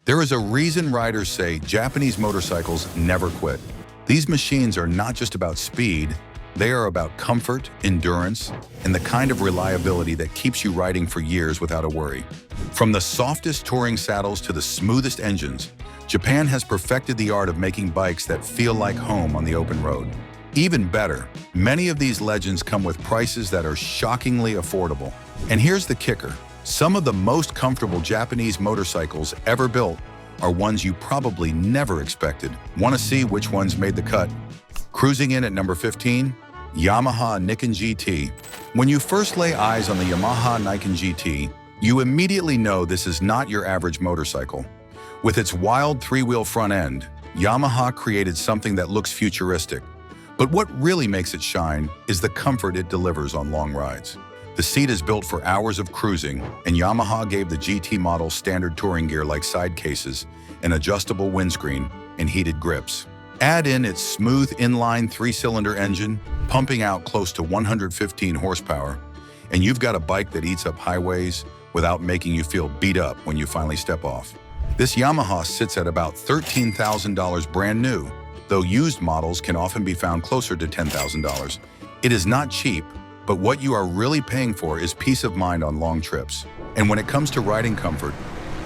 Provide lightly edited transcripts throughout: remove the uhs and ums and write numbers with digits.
There is a reason riders say Japanese motorcycles never quit. These machines are not just about speed, they are about comfort, endurance, and the kind of reliability that keeps you riding for years without a worry. From the softest touring saddles to the smoothest engines, Japan has perfected the art of making bikes that feel like home on the open road. Even better, many of these legends come with prices that are shockingly affordable. And here's the kicker. Some of the most comfortable Japanese motorcycles ever built are ones you probably never expected. Want to see which ones made the cut? Cruising in at number 15, Yamaha Niken GT. When you first lay eyes on the Yamaha Niken GT, you immediately know this is not your average motorcycle. With its wild three-wheel front end, Yamaha created something that looks futuristic. But what really makes it shine is the comfort it delivers on long rides. The seat is built for hours of cruising, and Yamaha gave the GT model standard touring gear like side cases, an adjustable windscreen, and heated grips. Add in its smooth inline three-cylinder engine, pumping out close to 115 horsepower, and you've got a bike that eats up highways without making you feel beat up when you finally step off. This Yamaha sits at about $13,000 brand new, though used models can often be found closer to $10,000. It is not cheap, but what you are really paying for is peace of mind on long trips. And when it comes to riding comfort,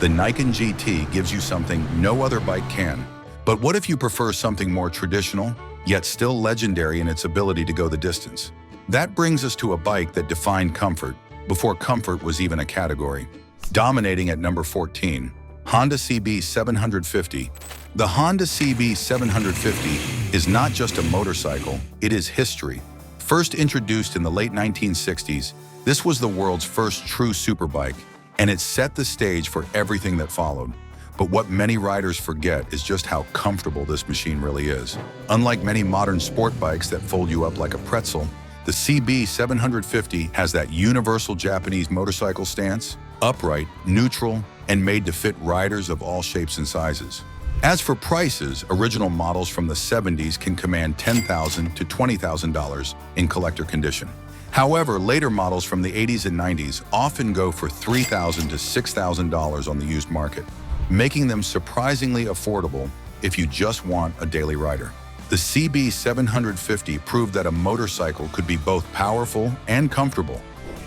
the Niken GT gives you something no other bike can. But what if you prefer something more traditional, yet still legendary in its ability to go the distance? That brings us to a bike that defined comfort before comfort was even a category. Dominating at number 14, Honda CB750. The Honda CB750 is not just a motorcycle, it is history. First introduced in the late 1960s, this was the world's first true superbike, and it set the stage for everything that followed. But what many riders forget is just how comfortable this machine really is. Unlike many modern sport bikes that fold you up like a pretzel, the CB750 has that universal Japanese motorcycle stance, upright, neutral, and made to fit riders of all shapes and sizes. As for prices, original models from the 70s can command $10,000 to $20,000 in collector condition. However, later models from the 80s and 90s often go for $3,000 to $6,000 on the used market, making them surprisingly affordable if you just want a daily rider. The CB750 proved that a motorcycle could be both powerful and comfortable,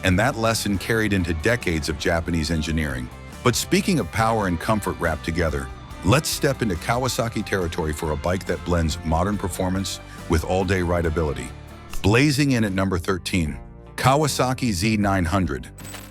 and that lesson carried into decades of Japanese engineering. But speaking of power and comfort wrapped together, let's step into Kawasaki territory for a bike that blends modern performance with all-day rideability. Blazing in at number 13, Kawasaki Z900.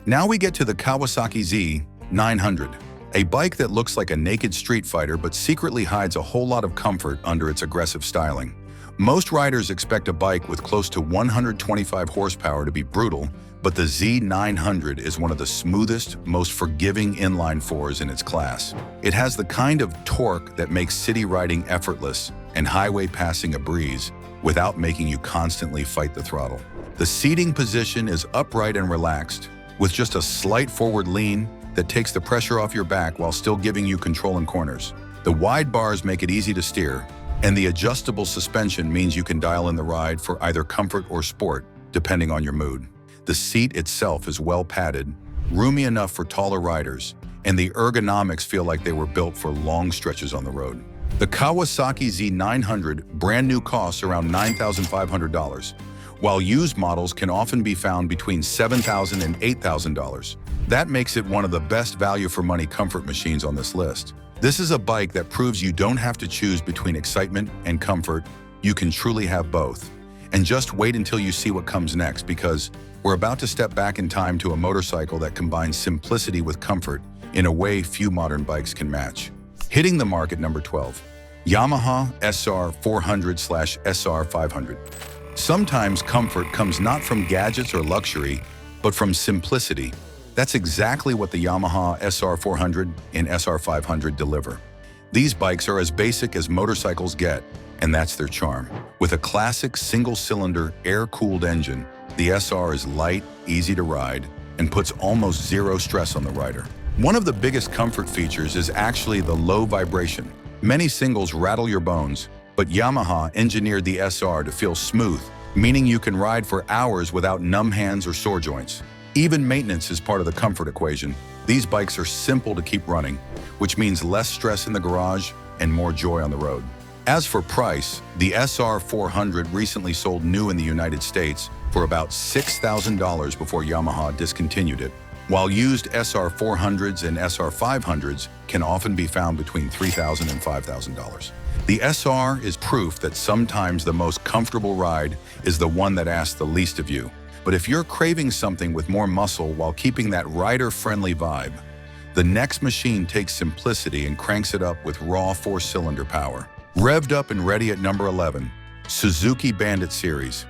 Now we get to the Kawasaki Z900, a bike that looks like a naked street fighter but secretly hides a whole lot of comfort under its aggressive styling. Most riders expect a bike with close to 125 horsepower to be brutal, but the Z900 is one of the smoothest, most forgiving inline fours in its class. It has the kind of torque that makes city riding effortless and highway passing a breeze without making you constantly fight the throttle. The seating position is upright and relaxed, with just a slight forward lean that takes the pressure off your back while still giving you control in corners. The wide bars make it easy to steer, and the adjustable suspension means you can dial in the ride for either comfort or sport, depending on your mood. The seat itself is well padded, roomy enough for taller riders, and the ergonomics feel like they were built for long stretches on the road. The Kawasaki Z900 brand new costs around $9,500, while used models can often be found between $7,000 and $8,000. That makes it one of the best value for money comfort machines on this list. This is a bike that proves you don't have to choose between excitement and comfort. You can truly have both. And just wait until you see what comes next, because we're about to step back in time to a motorcycle that combines simplicity with comfort in a way few modern bikes can match. Hitting the mark at number 12, Yamaha SR400/SR500. Sometimes comfort comes not from gadgets or luxury, but from simplicity. That's exactly what the Yamaha SR400 and SR500 deliver. These bikes are as basic as motorcycles get, and that's their charm. With a classic single-cylinder, air-cooled engine, the SR is light, easy to ride, and puts almost zero stress on the rider. One of the biggest comfort features is actually the low vibration. Many singles rattle your bones, but Yamaha engineered the SR to feel smooth, meaning you can ride for hours without numb hands or sore joints. Even maintenance is part of the comfort equation. These bikes are simple to keep running, which means less stress in the garage and more joy on the road. As for price, the SR400 recently sold new in the United States for about $6,000 before Yamaha discontinued it, while used SR400s and SR500s can often be found between $3,000 and $5,000. The SR is proof that sometimes the most comfortable ride is the one that asks the least of you. But if you're craving something with more muscle while keeping that rider-friendly vibe, the next machine takes simplicity and cranks it up with raw 4-cylinder power. Revved up and ready at number 11, Suzuki Bandit Series.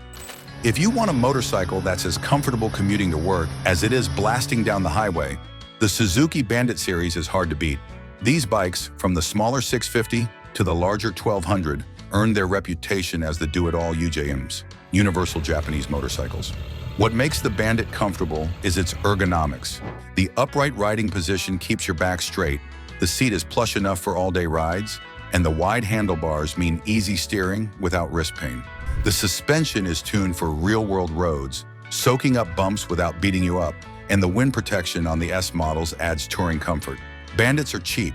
If you want a motorcycle that's as comfortable commuting to work as it is blasting down the highway, the Suzuki Bandit Series is hard to beat. These bikes, from the smaller 650 to the larger 1200, earned their reputation as the do-it-all UJMs, Universal Japanese Motorcycles. What makes the Bandit comfortable is its ergonomics. The upright riding position keeps your back straight, the seat is plush enough for all-day rides, and the wide handlebars mean easy steering without wrist pain. The suspension is tuned for real-world roads, soaking up bumps without beating you up, and the wind protection on the S models adds touring comfort. Bandits are cheap.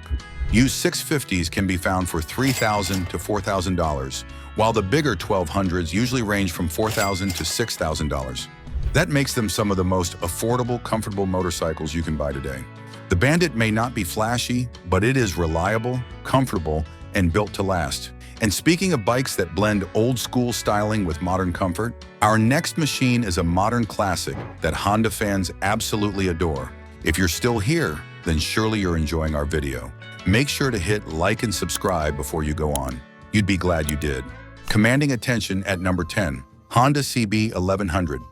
Used 650s can be found for $3,000 to $4,000, while the bigger 1200s usually range from $4,000 to $6,000. That makes them some of the most affordable, comfortable motorcycles you can buy today. The Bandit may not be flashy, but it is reliable, comfortable, and built to last. And speaking of bikes that blend old-school styling with modern comfort, our next machine is a modern classic that Honda fans absolutely adore. If you're still here, then surely you're enjoying our video. Make sure to hit like and subscribe before you go on. You'd be glad you did. Commanding attention at number 10, Honda CB1100.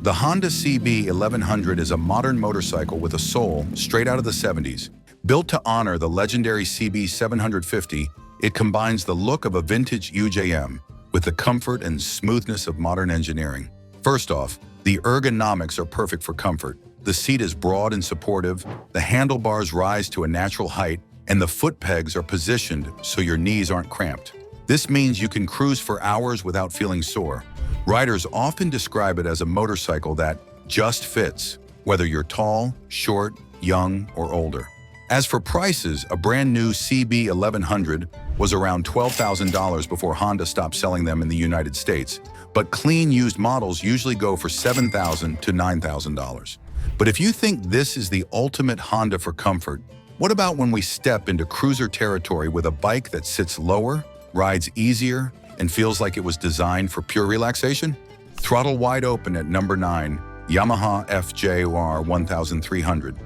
The Honda CB1100 is a modern motorcycle with a soul straight out of the 70s. Built to honor the legendary CB750, it combines the look of a vintage UJM with the comfort and smoothness of modern engineering. First off, the ergonomics are perfect for comfort. The seat is broad and supportive, the handlebars rise to a natural height, and the foot pegs are positioned so your knees aren't cramped. This means you can cruise for hours without feeling sore. Riders often describe it as a motorcycle that just fits, whether you're tall, short, young, or older. As for prices, a brand new CB1100 was around $12,000 before Honda stopped selling them in the United States, but clean used models usually go for $7,000 to $9,000. But if you think this is the ultimate Honda for comfort, what about when we step into cruiser territory with a bike that sits lower, rides easier, and feels like it was designed for pure relaxation? Throttle wide open at number 9, Yamaha FJR1300.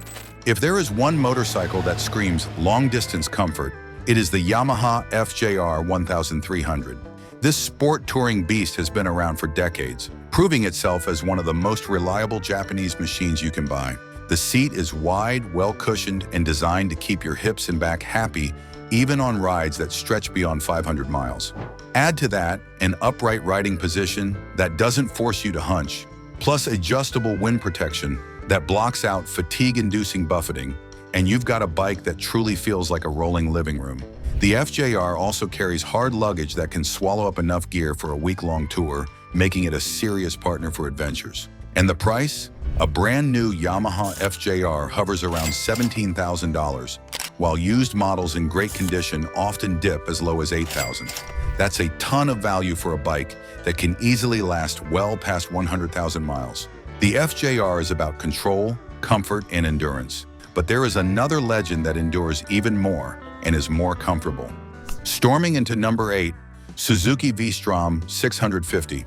If there is one motorcycle that screams long-distance comfort, it is the Yamaha FJR1300. This sport touring beast has been around for decades, proving itself as one of the most reliable Japanese machines you can buy. The seat is wide, well-cushioned, and designed to keep your hips and back happy, even on rides that stretch beyond 500 miles. Add to that an upright riding position that doesn't force you to hunch, plus adjustable wind protection that blocks out fatigue-inducing buffeting, and you've got a bike that truly feels like a rolling living room. The FJR also carries hard luggage that can swallow up enough gear for a week-long tour, making it a serious partner for adventures. And the price? A brand new Yamaha FJR hovers around $17,000, while used models in great condition often dip as low as $8,000. That's a ton of value for a bike that can easily last well past 100,000 miles. The FJR is about control, comfort, and endurance. But there is another legend that endures even more and is more comfortable. Storming into number 8, Suzuki V-Strom 650.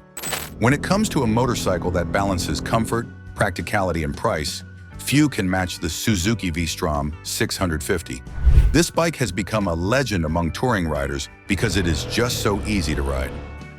When it comes to a motorcycle that balances comfort, practicality, and price, few can match the Suzuki V-Strom 650. This bike has become a legend among touring riders because it is just so easy to ride.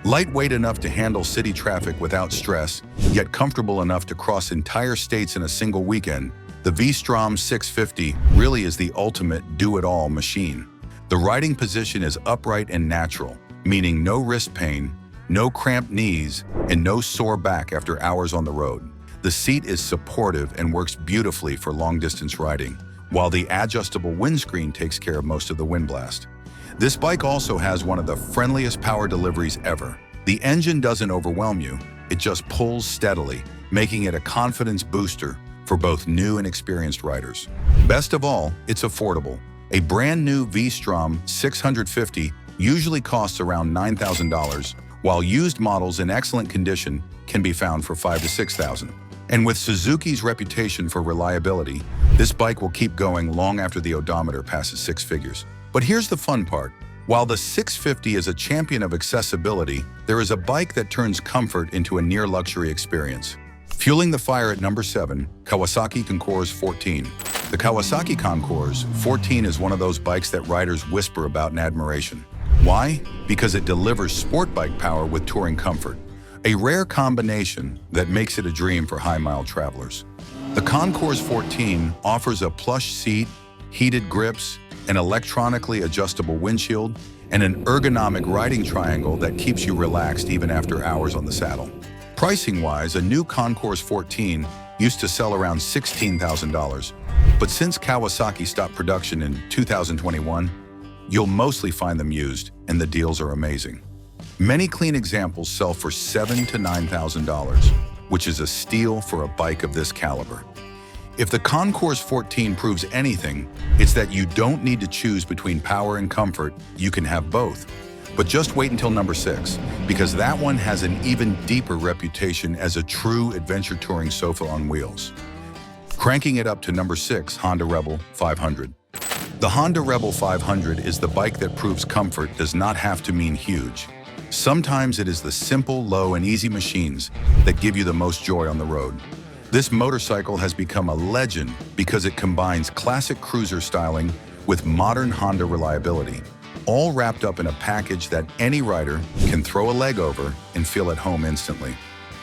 Lightweight enough to handle city traffic without stress, yet comfortable enough to cross entire states in a single weekend, the V-Strom 650 really is the ultimate do-it-all machine. The riding position is upright and natural, meaning no wrist pain, no cramped knees, and no sore back after hours on the road. The seat is supportive and works beautifully for long-distance riding, while the adjustable windscreen takes care of most of the wind blast. This bike also has one of the friendliest power deliveries ever. The engine doesn't overwhelm you, it just pulls steadily, making it a confidence booster for both new and experienced riders. Best of all, it's affordable. A brand new V-Strom 650 usually costs around $9,000, while used models in excellent condition can be found for $5,000 to $6,000. And with Suzuki's reputation for reliability, this bike will keep going long after the odometer passes six figures. But here's the fun part. While the 650 is a champion of accessibility, there is a bike that turns comfort into a near-luxury experience. Fueling the fire at number 7, Kawasaki Concours 14. The Kawasaki Concours 14 is one of those bikes that riders whisper about in admiration. Why? Because it delivers sport bike power with touring comfort. A rare combination that makes it a dream for high-mile travelers. The Concours 14 offers a plush seat, heated grips, an electronically adjustable windshield, and an ergonomic riding triangle that keeps you relaxed even after hours on the saddle. Pricing-wise, a new Concours 14 used to sell around $16,000, but since Kawasaki stopped production in 2021, you'll mostly find them used, and the deals are amazing. Many clean examples sell for $7,000 to $9,000, which is a steal for a bike of this caliber. If the Concours 14 proves anything, it's that you don't need to choose between power and comfort, you can have both. But just wait until number 6, because that one has an even deeper reputation as a true adventure touring sofa on wheels. Cranking it up to number 6, Honda Rebel 500. The Honda Rebel 500 is the bike that proves comfort does not have to mean huge. Sometimes it is the simple, low, and easy machines that give you the most joy on the road. This motorcycle has become a legend because it combines classic cruiser styling with modern Honda reliability, all wrapped up in a package that any rider can throw a leg over and feel at home instantly.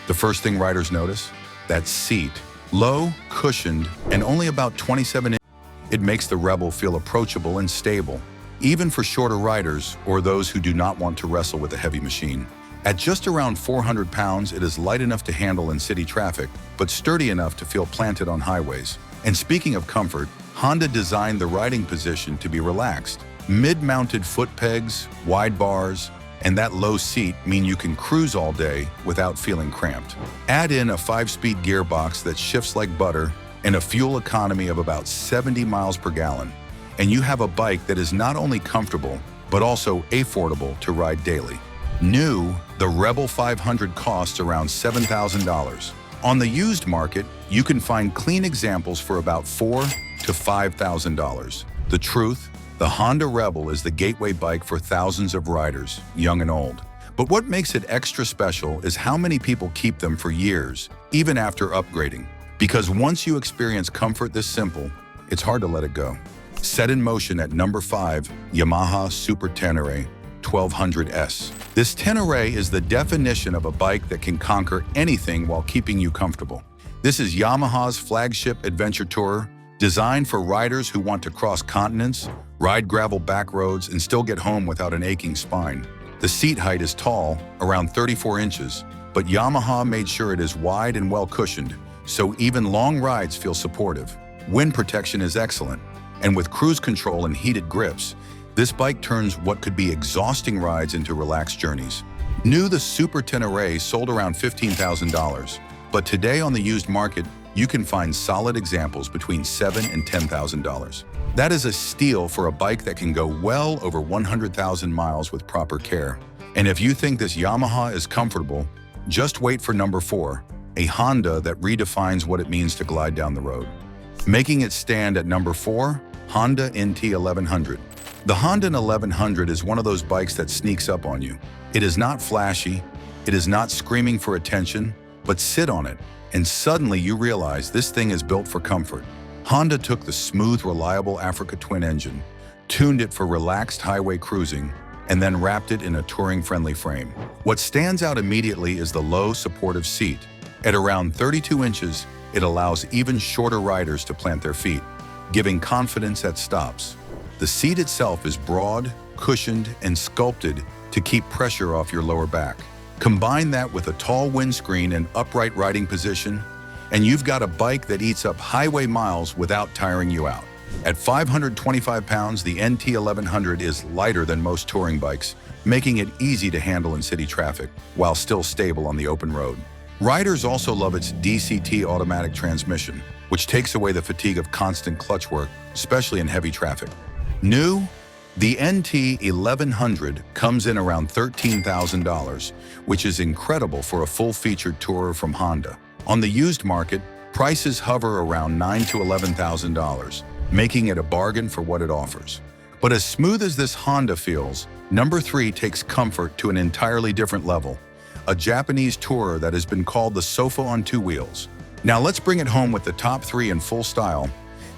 The first thing riders notice? That seat. Low, cushioned, and only about 27 inches. It makes the Rebel feel approachable and stable, even for shorter riders or those who do not want to wrestle with a heavy machine. At just around 400 pounds, it is light enough to handle in city traffic, but sturdy enough to feel planted on highways. And speaking of comfort, Honda designed the riding position to be relaxed. Mid-mounted foot pegs, wide bars, and that low seat mean you can cruise all day without feeling cramped. Add in a 5-speed gearbox that shifts like butter and a fuel economy of about 70 miles per gallon, and you have a bike that is not only comfortable, but also affordable to ride daily. New, the Rebel 500 costs around $7,000. On the used market, you can find clean examples for about $4,000 to $5,000. The truth? The Honda Rebel is the gateway bike for thousands of riders, young and old. But what makes it extra special is how many people keep them for years, even after upgrading. Because once you experience comfort this simple, it's hard to let it go. Set in motion at number 5, Yamaha Super Tenere 1200S. This Tenere is the definition of a bike that can conquer anything while keeping you comfortable. This is Yamaha's flagship adventure tourer, designed for riders who want to cross continents, ride gravel back roads, and still get home without an aching spine. The seat height is tall, around 34 inches, but Yamaha made sure it is wide and well cushioned, so even long rides feel supportive. Wind protection is excellent, and with cruise control and heated grips, this bike turns what could be exhausting rides into relaxed journeys. New, the Super Tenere sold around $15,000, but today on the used market, you can find solid examples between $7,000 and $10,000. That is a steal for a bike that can go well over 100,000 miles with proper care. And if you think this Yamaha is comfortable, just wait for number 4, a Honda that redefines what it means to glide down the road. Making it stand at number 4, Honda NT1100. The Honda 1100 is one of those bikes that sneaks up on you. It is not flashy, it is not screaming for attention, but sit on it, and suddenly you realize this thing is built for comfort. Honda took the smooth, reliable Africa Twin engine, tuned it for relaxed highway cruising, and then wrapped it in a touring-friendly frame. What stands out immediately is the low, supportive seat. At around 32 inches, it allows even shorter riders to plant their feet, giving confidence at stops. The seat itself is broad, cushioned, and sculpted to keep pressure off your lower back. Combine that with a tall windscreen and upright riding position, and you've got a bike that eats up highway miles without tiring you out. At 525 pounds, the NT1100 is lighter than most touring bikes, making it easy to handle in city traffic, while still stable on the open road. Riders also love its DCT automatic transmission, which takes away the fatigue of constant clutch work, especially in heavy traffic. New, the NT 1100 comes in around $13,000, which is incredible for a full-featured tourer from Honda. On the used market, prices hover around $9,000 to $11,000, making it a bargain for what it offers. But as smooth as this Honda feels, number 3 takes comfort to an entirely different level. A Japanese tourer that has been called the sofa on two wheels. Now let's bring it home with the top 3 in full style.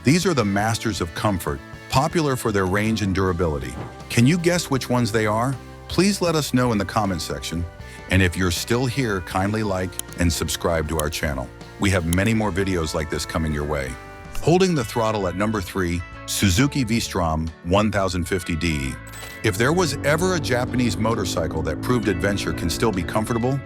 These are the masters of comfort, popular for their range and durability. Can you guess which ones they are? Please let us know in the comment section. And if you're still here, kindly like and subscribe to our channel. We have many more videos like this coming your way. Holding the throttle at number 3, Suzuki V-Strom 1050de. If there was ever a Japanese motorcycle that proved adventure can still be comfortable,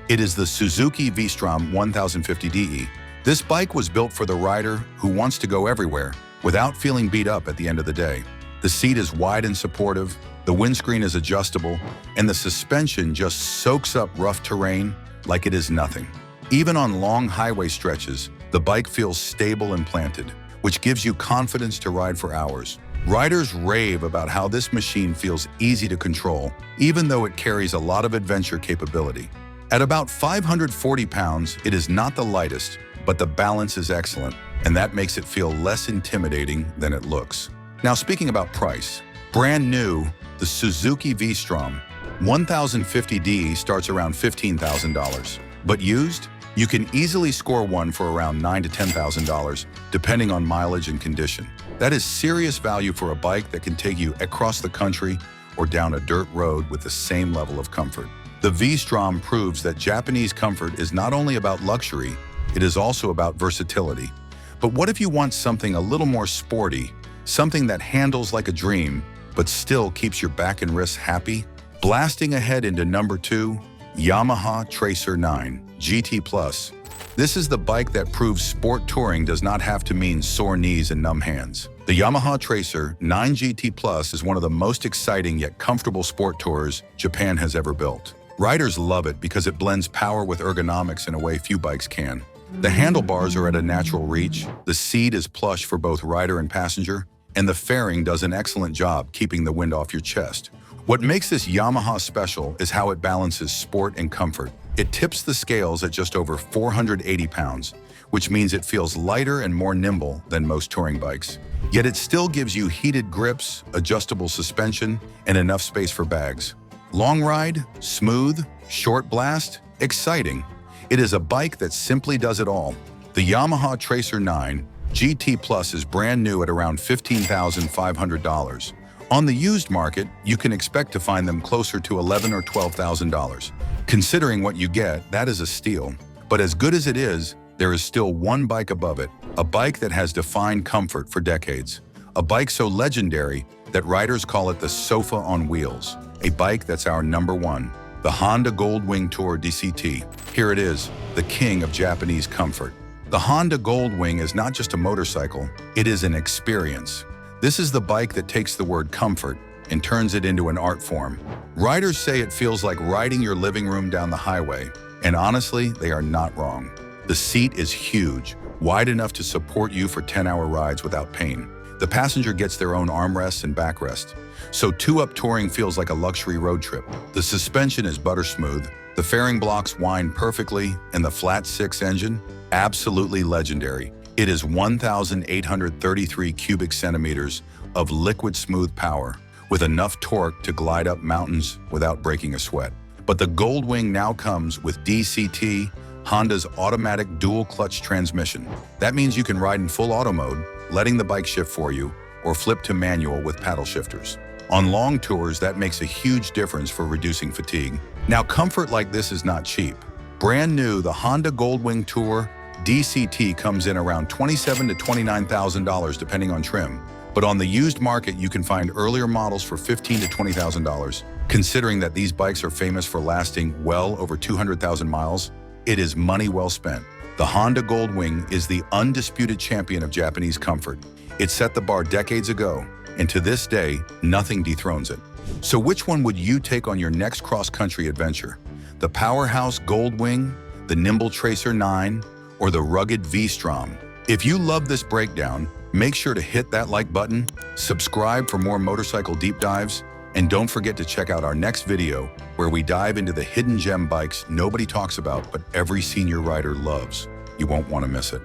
it is the Suzuki V-Strom 1050de. This bike was built for the rider who wants to go everywhere without feeling beat up at the end of the day. The seat is wide and supportive, the windscreen is adjustable, and the suspension just soaks up rough terrain like it is nothing. Even on long highway stretches, the bike feels stable and planted, which gives you confidence to ride for hours. Riders rave about how this machine feels easy to control, even though it carries a lot of adventure capability. At about 540 pounds, it is not the lightest, but the balance is excellent, and that makes it feel less intimidating than it looks. Now speaking about price, brand new, the Suzuki V-Strom 1050de starts around $15,000, but used, you can easily score one for around $9,000 to $10,000, depending on mileage and condition. That is serious value for a bike that can take you across the country or down a dirt road with the same level of comfort. The V-Strom proves that Japanese comfort is not only about luxury, it is also about versatility. But what if you want something a little more sporty, something that handles like a dream, but still keeps your back and wrists happy? Blasting ahead into number 2, Yamaha Tracer 9 GT Plus. This is the bike that proves sport touring does not have to mean sore knees and numb hands. The Yamaha Tracer 9 GT Plus is one of the most exciting yet comfortable sport tourers Japan has ever built. Riders love it because it blends power with ergonomics in a way few bikes can. The handlebars are at a natural reach, the seat is plush for both rider and passenger, and the fairing does an excellent job keeping the wind off your chest. What makes this Yamaha special is how it balances sport and comfort. It tips the scales at just over 480 pounds, which means it feels lighter and more nimble than most touring bikes. Yet it still gives you heated grips, adjustable suspension, and enough space for bags. Long ride, smooth, short blast, exciting. It is a bike that simply does it all. The Yamaha Tracer 9 GT Plus is brand new at around $15,500. On the used market, you can expect to find them closer to $11,000 or $12,000. Considering what you get, that is a steal. But as good as it is, there is still one bike above it, a bike that has defined comfort for decades. A bike so legendary that riders call it the sofa on wheels. A bike that's our number 1, the Honda Goldwing Tour DCT. Here it is, the king of Japanese comfort. The Honda Goldwing is not just a motorcycle, it is an experience. This is the bike that takes the word comfort and turns it into an art form. Riders say it feels like riding your living room down the highway, and honestly, they are not wrong. The seat is huge, wide enough to support you for 10-hour rides without pain. The passenger gets their own armrests and backrest, so two-up touring feels like a luxury road trip. The suspension is butter smooth, the fairing blocks wind perfectly, and the flat-6 engine, absolutely legendary. It is 1,833 cubic centimeters of liquid smooth power, with enough torque to glide up mountains without breaking a sweat. But the Goldwing now comes with DCT, Honda's automatic dual-clutch transmission. That means you can ride in full auto mode, letting the bike shift for you, or flip to manual with paddle shifters. On long tours, that makes a huge difference for reducing fatigue. Now, comfort like this is not cheap. Brand new, the Honda Goldwing Tour DCT comes in around $27,000 to $29,000 depending on trim. But on the used market, you can find earlier models for $15,000 to $20,000. Considering that these bikes are famous for lasting well over 200,000 miles, it is money well spent. The Honda Goldwing is the undisputed champion of Japanese comfort. It set the bar decades ago, and to this day, nothing dethrones it. So which one would you take on your next cross-country adventure? The powerhouse Goldwing, the nimble Tracer 9, or the rugged V-Strom? If you love this breakdown, Make sure to hit that like button, subscribe for more motorcycle deep dives, and don't forget to check out our next video where we dive into the hidden gem bikes nobody talks about but every senior rider loves. You won't want to miss it.